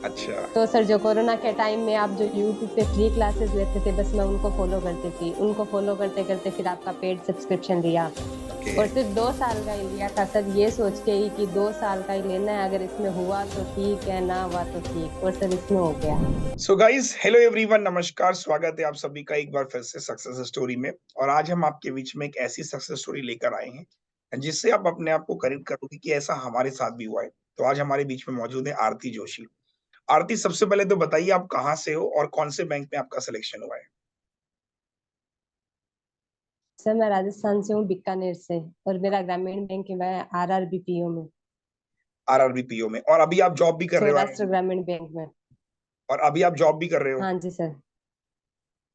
अच्छा। तो सर जो कोरोना के टाइम में आप जो यूट्यूब पे फ्री क्लासेस लेते थे, बस मैं उनको फॉलो करती थी। उनको फॉलो करते करते फिर आपका पेड सब्सक्रिप्शन लिया ओके। और सिर्फ 2 साल का ही लिया था सर, ये सोच के ही कि 2 साल का ही लेना है, अगर इसमें हुआ तो ठीक है, ना हुआ तो ठीक। और सर इसमें हो गया। सो गाइस, हेलो एवरीवन, नमस्कार, स्वागत है आप सभी का एक बार फिर से सक्सेस स्टोरी में। और आज हम आपके बीच में एक ऐसी सक्सेस स्टोरी लेकर आए हैं जिससे आप अपने आप को कनेक्ट करोगे कि ऐसा हमारे साथ भी हुआ है। तो आज हमारे बीच में मौजूद है आरती जोशी। आरती, सबसे पहले तो बताइए आप कहाँ से हो और कौन से बैंक में आपका सिलेक्शन हुआ है? सर मैं राजस्थान से हूँ, बीकानेर से। और मेरा ग्रामीण बैंक है, मैं RRBPO में, आरआरबी पीओ में। और अभी आप जॉब भी कर रहे हो सौराष्ट्र आरआरबी? ग्रामीण बैंक में। और अभी आप जॉब भी कर रहे हो? हाँ जी सर।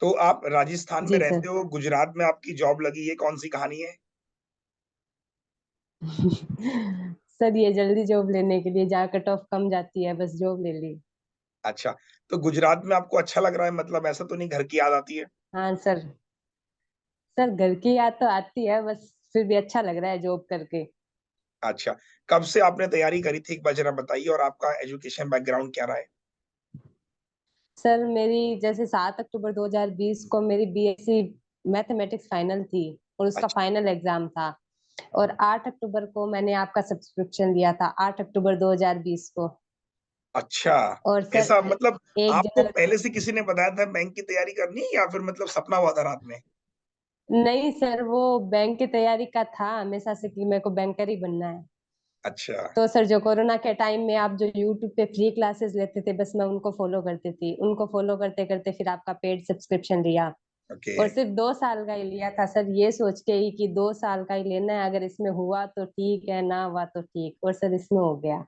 तो आप राजस्थान में जी सर। रहते हो, गुजरात में आपकी जॉब लगी है, कौन सी कहानी है? सर ये जल्दी जॉब लेने के लिए, जहाँ कट ऑफ कम जाती है, बस जॉब ले ली। अच्छा। तो गुजरात में आपको अच्छा लग रहा है, मतलब ऐसा तो नहीं घर की याद आती है? हाँ सर। सर घर की याद तो आती है, बस फिर भी अच्छा लग रहा है जॉब करके। अच्छा। कब से आपने तैयारी करी थी एक बार ज़रा बताइए, और आपका एजुकेशन बैकग्राउंड क्या रहा है? सर मेरी जैसे 7 अक्टूबर 2020 को मेरी BSc मैथमेटिक्स फाइनल थी और उसका अच्छा। फाइनल एग्जाम था। और 8 अक्टूबर को मैंने आपका सब्सक्रिप्शन लिया था, 8 अक्टूबर 2020 को। अच्छा, और सर ऐसा मतलब एक आपको जनवरी। पहले से किसी ने बताया था बैंक की तैयारी करनी है या फिर मतलब सपना हुआ था रात में? नहीं सर, वो बैंक की तैयारी का था हमेशा से कि मेरे को बैंकर ही बनना है। अच्छा। तो सर जो कोरोना के टाइम में आप जो यूट्यूब पे फ्री क्लासेस लेते थे, बस मैं उनको फॉलो करती थी। उनको फॉलो करते करते फिर आपका पेड सब्सक्रिप्शन लिया ओके। और सिर्फ 2 साल का ही लिया था सर, ये सोच के ही कि 2 साल का ही लेना है, अगर इसमें हुआ तो ठीक है, ना हुआ तो ठीक। और सर इसमें हो गया।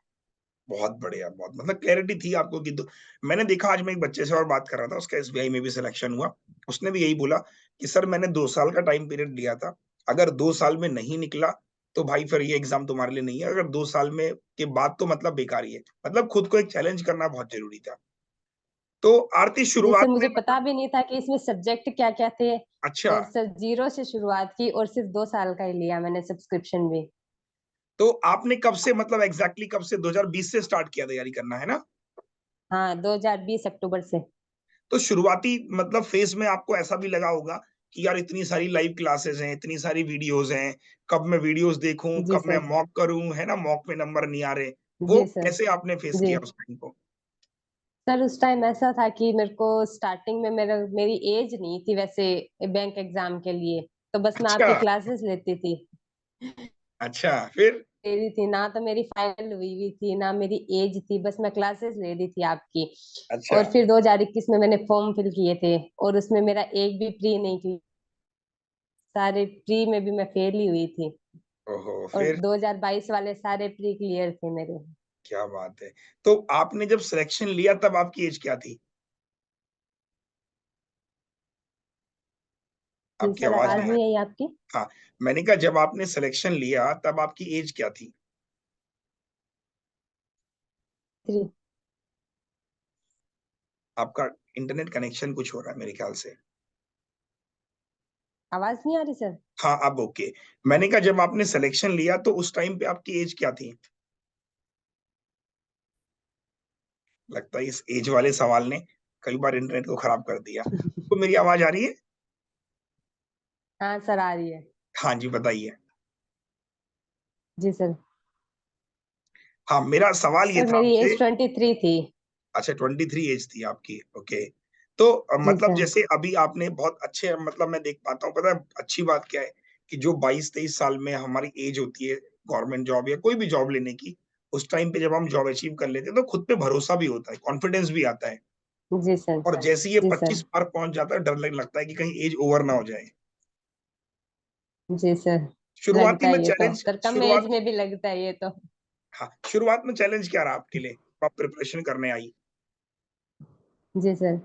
बहुत बढ़िया, बहुत मतलब क्लैरिटी थी आपको कि दो। मैंने देखा, आज मैं एक बच्चे से और बात कर रहा था, उसका एसबीआई में भी सिलेक्शन हुआ। उसने भी यही बोला कि सर मैंने 2 साल का टाइम पीरियड लिया था, अगर 2 साल में नहीं निकला, तो भाई फिर ये एग्ज़ाम तुम्हारे लिए नहीं है, अगर 2 साल में के बाद तो मतलब बेकार ही है। मतलब खुद को एक चैलेंज करना बहुत ज़रूरी था। तो आरती जी सर, शुरुआत में मुझे मतलब पता भी नहीं था कि इसमें सब्जेक्ट क्या क्या थे। अच्छा, और सर जीरो से शुरुआत की और सिर्फ 2 साल का ही लिया मैंने सब्सक्रिप्शन भी। तो आपने कब से मतलब एग्ज़ैक्टली कब से 2020 से स्टार्ट किया तैयारी करना, है ना? हाँ, 2020 अक्टूबर से। तो शुरुआती मतलब फ़ेज़ में आपको ऐसा भी लगा होगा कि यार इतनी सारी लाइव क्लासेज़ हैं, इतनी सारी वीडियोज़ हैं, कब मैं वीडियोज़ देखूँ, जी कब मैं सर। मॉक करूँ, है ना? मॉक में नंबर नहीं आ रहे। वो जी सर। कैसे आपने फ़ेस जी किया उस टाइम को? सर, उस टाइम ऐसा था कि मेरे को स्टार्टिंग में मेरी एज नहीं थी वैसे बैंक एग्जाम के लिए। तो बस मैं अच्छा, आपकी क्लासेस लेती थी। अच्छा, फिर? ले रही थी ना, तो मेरी फाइनल हुई हुई थी ना, मेरी एज थी, बस मैं क्लासेस ले रही थी आपकी। अच्छा। और फिर 2021 में मैंने फॉर्म फिल किए थे और उसमें मेरा एक भी प्री नहीं की। सारे प्री में भी मैं फेल ही हुई थी। ओहो! और फिर? 2022 वाले सारे प्री क्लियर थे मेरे। क्या बात है। तो आपने जब सिलेक्शन लिया तब आपकी एज क्या थी? जी आपकी सर, आवाज़ आवाज नहीं आ नहीं रही। आई आपकी। हाँ, मैंने कहा जब आपने सिलेक्शन लिया तब आपकी एज क्या थी? 3। आपका इंटरनेट कनेक्शन कुछ हो रहा है मेरे ख्याल से। आवाज नहीं आ रही सर। हाँ, अब ओके। मैंने कहा जब आपने सिलेक्शन लिया तो उस टाइम पे आपकी एज क्या थी? लगता है इस एज वाले सवाल ने कई बार इंटरनेट को खराब कर दिया। तो मेरी आवाज़ आ रही है? हाँ सर, आ रही है। हाँ जी, बताइए। जी सर। हाँ, मेरा सवाल ये सर था मेरी आपसे। एज 23 थी। अच्छा, 23 एज थी आपकी, ओके। तो जी मतलब सर। जैसे अभी आपने बहुत अच्छे मतलब मैं देख पाता हूँ, पता है अच्छी बात क्या है कि जो 22-23 साल में हमारी एज होती है गवर्नमेंट जॉब या कोई भी जॉब लेने की, उस टाइम पे जब हम जॉब अचीव कर लेते हैं तो खुद पे भरोसा भी होता है, कॉन्फिडेंस भी आता है। जी सर। और जैसे ही ये जी 25 सर। पार पहुँच जाता है, डर लगने लगता है कि कहीं एज ओवर ना हो जाए। जी सर। शुरुआती लगता में है ये तो, चैलेंज पर कम एज शुरुआत में भी लगता है ये तो। हाँ, शुरुआत में चैलेंज क्या रहा आपके लिए? आप प्रिपरेशन करने आई? जी सर।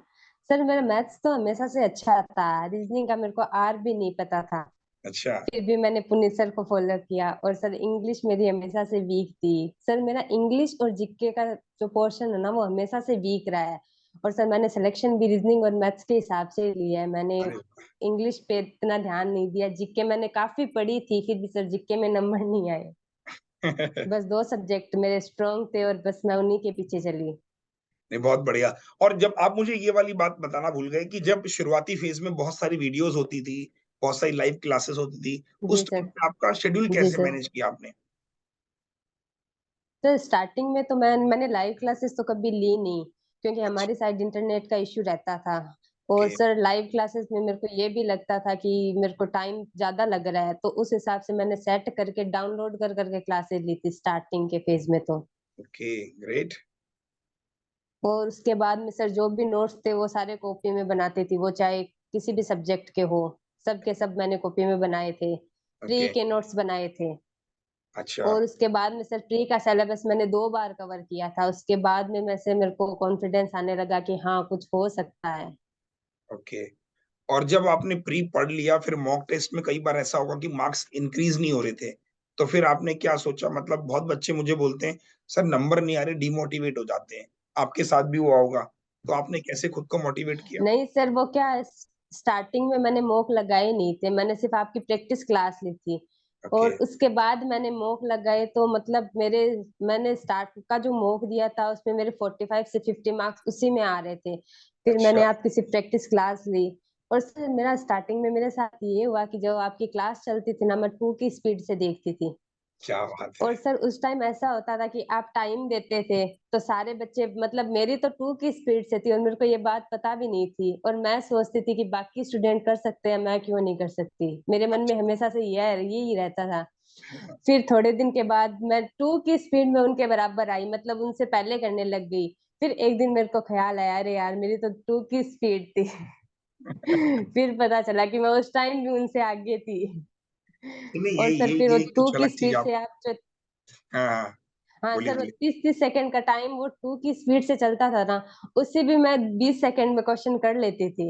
सर मेरा मैथ्स तो हमेशा से अच्छा था, रीजनिंग का मेरे को आर भी नहीं पता था। अच्छा, फिर भी मैंने पुनीत सर को फॉलो किया। और सर इंग्लिश मेरी हमेशा से वीक थी। सर मेरा इंग्लिश और जीके का जो पोर्शन है ना, वो हमेशा से वीक रहा है। और सर मैंने सिलेक्शन भी रीजनिंग और मैथ्स के हिसाब से लिया है मैंने। अरे इंग्लिश पे इतना ध्यान नहीं दिया, जीके मैंने काफी पढ़ी थी, फिर भी सर जीके में नंबर नहीं आए। वाह! बस 2 सब्जेक्ट मेरे स्ट्रॉन्ग थे और बस मैं उन्हीं के पीछे चली। नहीं, बहुत बढ़िया। और जब आप मुझे ये वाली बात बताना भूल गए कि जब शुरुआती फ़ेज़ में बहुत सारी वीडियोज़ होती थी, बहुत सारी लाइव क्लासेस होती थी, जी उस सर। टाइम पे आपका शेड्यूल जी कैसे सर। मैनेज किया आपने? तो स्टार्टिंग में तो मैंने लाइव क्लासेस तो कभी ली नहीं, क्योंकि अच्छा, हमारी साइड इंटरनेट का इश्यू रहता था। और ओके, सर लाइव क्लासेस में मेरे को ये भी लगता था कि मेरे को टाइम ज़्यादा लग रहा है, तो उस हिसाब से मैंने सेट करके डाउनलोड कर के क्लासेस ली थी स्टार्टिंग के फेज़ में तो। Okay, great. और उसके बाद में सर जो भी नोट्स थे वो सारे कॉपी में बनाती थी, वो चाहे किसी भी सब्जेक्ट के हो, सब के सब मैंने कॉपी में बनाए थे। प्री ओके, के नोट्स बनाए थे। अच्छा, और उसके बाद में सर प्री का सिलेबस मैंने 2 बार कवर किया था, उसके बाद में मेरे को कॉन्फिडेंस आने लगा कि हाँ, कुछ हो सकता है। ओके। और जब आपने प्री पढ़ लिया, फिर मॉक टेस्ट में कई बार ऐसा होगा कि मार्क्स इंक्रीज़ नहीं हो रहे थे, तो फिर आपने क्या सोचा? मतलब बहुत बच्चे मुझे बोलते हैं, "सर नंबर नहीं आ रहे," डिमोटिवेट हो जाते हैं। आपके साथ भी हुआ होगा, तो आपने कैसे खुद को मोटिवेट किया? नहीं सर, वो क्या है, स्टार्टिंग में मैंने मॉक लगाए नहीं थे, मैंने सिर्फ़ आपकी प्रैक्टिस क्लास ली थी। ओके, और उसके बाद मैंने मॉक लगाए तो मतलब मैंने स्टार्ट का जो मॉक दिया था उसमें मेरे 45 से 50 मार्क्स उसी में आ रहे थे। फिर अच्छा, मैंने आपकी सिर्फ़ प्रैक्टिस क्लास ली। और सर मेरा स्टार्टिंग में मेरे साथ ये हुआ कि जब आपकी क्लास चलती थी ना, मैं 2 की स्पीड से देखती थी। क्या बात है! और सर उस टाइम ऐसा होता था कि आप टाइम देते थे, तो सारे बच्चे मतलब मेरी तो 2 की स्पीड से थी और मेरे को ये बात पता भी नहीं थी और मैं सोचती थी कि बाकी स्टूडेंट कर सकते हैं, मैं क्यों नहीं कर सकती? मेरे मन में अच्छा, हमेशा से यही रहता था। फिर थोड़े दिन के बाद मैं 2 की स्पीड में उनके बराबर आई, मतलब उनसे पहले करने लग गई। फिर एक दिन मेरे को ख़्याल आया, अरे यार मेरी तो 2 की स्पीड थी। फिर पता चला कि मैं उस टाइम भी उनसे आगे थी। नहीं, और ये सर ये फिर वो ये 2 कुछ की अलग चीज़ स्पीड आप से आप जो हाँ, हाँ। हाँ बोलिए, सर, वो बोलिए। 30-30 सेकंड का टाइम वो 2 की स्पीड से चलता था ना, उससे भी मैं 20 सेकंड में क्वेश्चन कर लेती थी।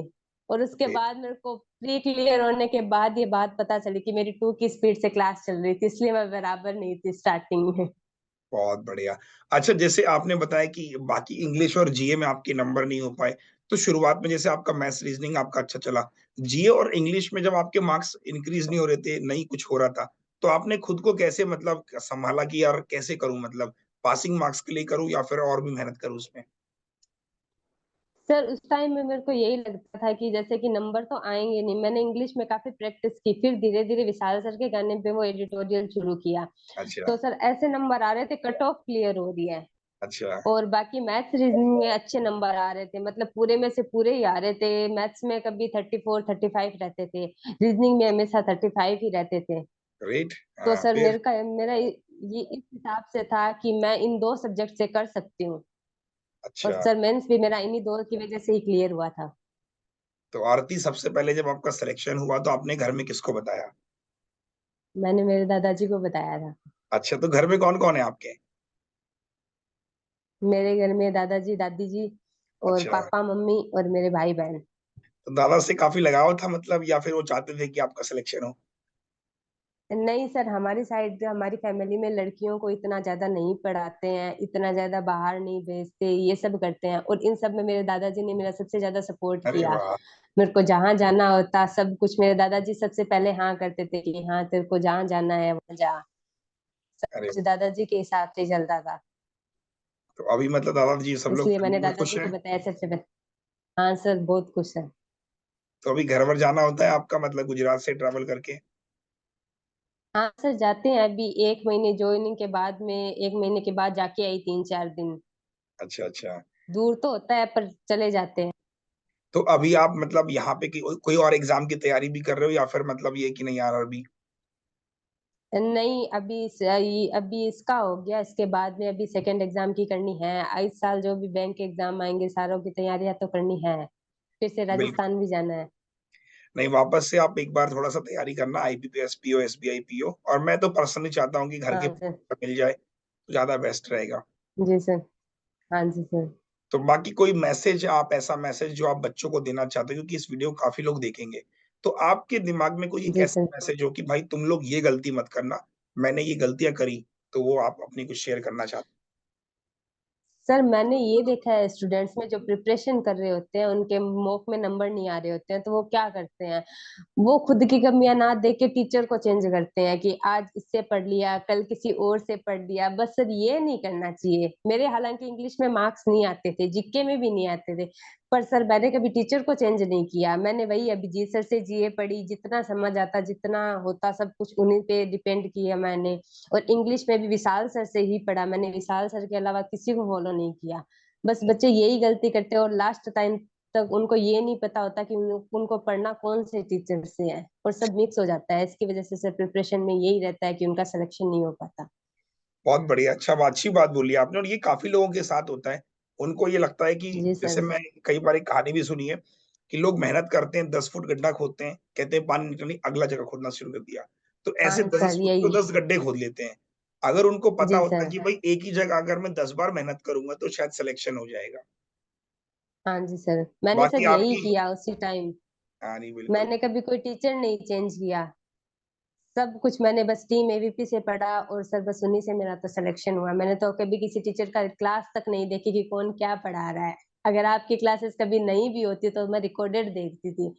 और उसके ओके, बाद मेरे को प्री क्लियर होने के बाद ये बात पता चली कि मेरी 2 की स्पीड से क्लास चल रही थी, इसलिए मैं बराबर नहीं थी स्टार्टिंग में। बहुत बढ़िया। अच्छा, जैसे आपने बताया कि बाकी इंग्लिश और जीए में आपके नंबर नहीं हो पाए, तो शुरुआत में जैसे आपका मैथ्स, रीज़निंग आपका अच्छा चला। जीए और इंग्लिश में जब आपके मार्क्स इंक्रीज़ नहीं हो रहे थे, नहीं कुछ हो रहा था, तो आपने खुद को कैसे मतलब सँभाला कि यार कैसे करूँ मतलब पासिंग मार्क्स के लिए करूँ या फिर और भी मेहनत करूँ उसमें? सर उस टाइम में मेरे को यही लगता था कि जैसे कि नंबर तो आएँगे नहीं, मैंने इंग्लिश में काफ़ी प्रैक्टिस की, फिर धीरे-धीरे विशाल सर के कहने पे वो एडिटोरियल शुरू किया। अच्छा, तो सर ऐसे नंबर आ रहे थे, कट ऑफ क्लियर हो रही है। अच्छा, और बाकी मैथ्स रीजनिंग में अच्छे नंबर आ रहे थे, मतलब पूरे में से पूरे ही आ रहे थे। मैथ्स में कभी 34 35 रहते थे, रीजनिंग में हमेशा 35 ही रहते थे। ग्रेट। तो हाँ, सर फिर? मेरा ये इस हिसाब से था कि मैं इन 2 सब्जेक्ट से कर सकती हूँ। और अच्छा, सर मेंस भी मेरा इन्हीं 2 की वजह से ही क्लियर हुआ था। तो आरती सबसे पहले जब आपका सिलेक्शन हुआ तो आपने घर में किसको बताया? मैंने मेरे दादाजी को बताया था। अच्छा, तो घर में कौन-कौन है आपके? मेरे घर में दादाजी, दादी जी और अच्छा, पापा, मम्मी और मेरे भाई-बहन। तो दादा से काफ़ी लगाव था मतलब या फिर वो चाहते थे कि आपका सिलेक्शन हो? नहीं सर, हमारी साइड हमारी फैमिली में लड़कियों को इतना ज़्यादा नहीं पढ़ाते हैं, इतना ज़्यादा बाहर नहीं भेजते, ये सब करते हैं और इन सब में मेरे दादाजी ने मेरा सबसे ज़्यादा सपोर्ट अरे किया। वाह! मेरे को जहाँ जाना होता सब कुछ मेरे दादाजी सबसे पहले हाँ करते थे कि हाँ, तेरे को जहाँ जाना है वहाँ जा। सब अरे कुछ दादाजी के हिसाब से चलता था, तो अभी मतलब दादाजी सब लोग इसलिए मैंने फैमिली में खुश दादाजी को हैं? बताया सबसे पहले। हाँ सर, बहुत खुश है। तो अभी घर-वर जाना होता है आपका मतलब गुजरात से ट्रैवल करके? हाँ सर, जाते हैं अभी 1 महीने जॉइनिंग के बाद में 1 महीने के बाद जाके आई 3-4 दिन। अच्छा, अच्छा। दूर तो होता है पर चले जाते हैं। तो अभी आप मतलब यहाँ पे कि कोई और एग्ज़ाम की तैयारी भी कर रहे हो या फिर मतलब ये कि नहीं यार अभी नहीं, अभी इसका हो गया, इसके बाद में अभी सेकंड एग्ज़ाम की करनी है। इस साल जो भी बैंक के एग्ज़ाम आएँगे, सारों की तैयारियाँ तो करनी है। फिर से बिल्कुल, राजस्थान भी जाना है। नहीं वापस से आप एक बार थोड़ा-सा तैयारी करना आईबीपीएस, पीओ, एसबीआई, पीओ और मैं तो पर्सनली चाहता हूँ कि घर के हाँ सर। मिल जाए, तो ज़्यादा बेस्ट रहेगा। जी सर। हाँ जी सर। तो बाकी कोई मैसेज आप ऐसा मैसेज जो आप बच्चों को देना चाहते हो क्योंकि इस वीडियो को काफ़ी लोग देखेंगे। तो आपके दिमाग में कोई एक जी ऐसा सर। मैसेज हो कि भाई तुम लोग ये गलती मत करना, मैंने ये गलतियाँ करी, तो वो आप अपनी कुछ शेयर करना चाहते सर मैंने ये देखा है स्टूडेंट्स में जो प्रिपरेशन कर रहे होते हैं, उनके मॉक में नंबर नहीं आ रहे होते हैं, तो वो क्या करते हैं, वो खुद की कमियां ना देख के टीचर को चेंज करते हैं कि आज इससे पढ़ लिया, कल किसी और से पढ़ लिया। बस सर ये नहीं करना चाहिए। मेरे हालांकि इंग्लिश में मार्क्स नहीं आते थे, जीके में भी नहीं आते थे, पर सर मैंने कभी टीचर को चेंज नहीं किया। मैंने वही अभिजीत सर से जीए पढ़ी, जितना समझ आता जितना होता सब कुछ उन्हीं पे डिपेंड किया मैंने। और इंग्लिश में भी विशाल सर से ही पढ़ा मैंने, विशाल सर के अलावा किसी को फॉलो नहीं किया। बस बच्चे यही गलती करते हैं और लास्ट टाइम तक उनको ये नहीं पता होता कि उनको पढ़ना कौन से टीचर से है, और सब मिक्स हो जाता है। इसकी वजह से सर प्रिपरेशन में यही रहता है कि उनका सिलेक्शन नहीं हो पाता। बहुत बढ़िया, अच्छी बात बोली आपने और ये काफ़ी लोगों के साथ होता है। उनको ये लगता है कि जी जैसे सर। मैं कई बार एक कहानी भी सुनी है कि लोग मेहनत करते हैं, 10 फुट गड्ढा खोदते हैं, कहते हैं पानी निकल नहीं, अगला जगह खोदना शुरू कर दिया। तो ऐसे हाँ 10 सर फुट को यही। 10 गड्ढे खोद लेते हैं। अगर उनको पता जी होता सर। कि भाई एक ही जगह अगर मैं 10 बार मेहनत करूँगा तो शायद सिलेक्शन हो जाएगा। हाँ जी सर, मैंने बाकी सर यही आपकी किया उसी टाइम। हाँ, नहीं बिल्कुल, मैंने कभी कोई टीचर नहीं चेंज किया, सब कुछ मैंने बस टीम एबीपी से पढ़ा, और सर बस उन्हीं से मेरा तो सिलेक्शन हुआ। मैंने तो कभी किसी टीचर का क्लास तक नहीं देखी कि कौन क्या पढ़ा रहा है। अगर आपकी क्लासेस कभी नहीं भी होती तो मैं रिकॉर्डेड देखती थी।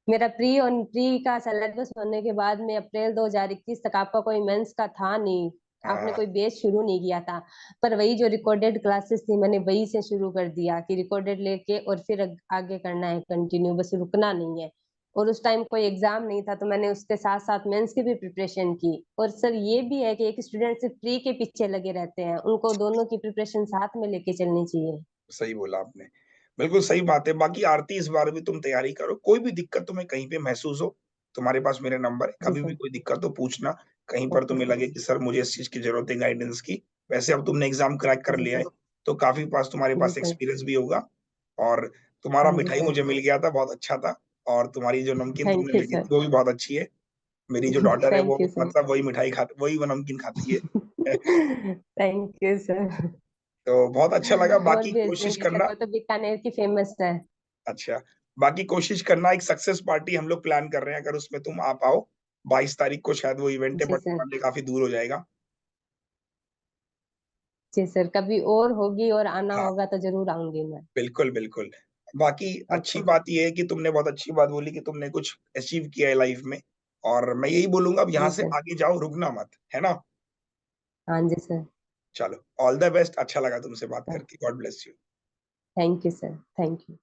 मेरा प्री का सिलेबस होने के बाद में अप्रैल 2021 तक आपका कोई मेंस का था नहीं, आपने हाँ, कोई बेस शुरू नहीं किया था। पर वही जो रिकॉर्डेड क्लासेस थी मैंने वही से शुरू कर दिया कि रिकॉर्डेड लेके और फिर आगे करना है कंटिन्यू, बस रुकना नहीं है। और उस टाइम कोई एग्जाम नहीं था तो मैंने उसके साथ साथ मेंस की भी प्रिपरेशन की। और सर ये भी है कि एक स्टूडेंट सिर्फ प्री के पीछे लगे रहते हैं, उनको दोनों की प्रिपरेशन साथ में लेके चलनी चाहिए। सही बोला आपने। बिल्कुल सही बात है। बाकी आरती इस बार भी तुम तैयारी करो, कोई भी दिक्कत तुम्हें कहीं पे महसूस हो, तुम्हारे पास मेरा नंबर है, जी कभी भी सर। कोई दिक्कत हो पूछना, कहीं पर ओके तुम्हें सर। लगे कि सर मुझे इस चीज़ की ज़रूरत है गाइडेंस की। वैसे अब तुमने एग्ज़ाम क्रैक कर जी लिया है, सर। तो काफ़ी पास तुम्हारे जी पास सर। एक्सपीरियंस भी होगा और तुम्हारा हाँ जी मिठाई सर। मुझे मिल गया था, बहुत अच्छा था और तुम्हारी जो नमकीन तुमने थैंक यू भेजी सर। थी, वो भी बहुत अच्छी है। मेरी जो डॉटर है वो थैंक यू सर। मतलब वही वो नमकीन खाती है। Thank you sir. तो बहुत अच्छा लगा, और बाकी भेज कोशिश देंगे सर, करना वो तो बीकानेर की फेमस है। अच्छा, बाकी कोशिश करना एक सक्सेस पार्टी हम लोग प्लान कर रहे हैं, अगर उसमें तुम आ पाओ, 22 तारीख को शायद वो इवेंट है जी बट सर। तुम्हारे लिए काफ़ी दूर हो जाएगा। जी सर, कभी और होगी और आना हाँ, होगा तो जरूर आऊंगी मैं। बिल्कुल, बिल्कुल। बाकी अच्छी ओके सर। बात ये है कि तुमने बहुत अच्छी बात बोली कि तुमने कुछ अचीव किया है लाइफ़ में और मैं यही बोलूँगा अब यहाँ जी से सर। आगे जाओ, रुकना मत, है ना? हाँ जी सर। चलो, ऑल द बेस्ट, अच्छा लगा तुमसे बात करके, God bless you. Thank you sir. Thank you.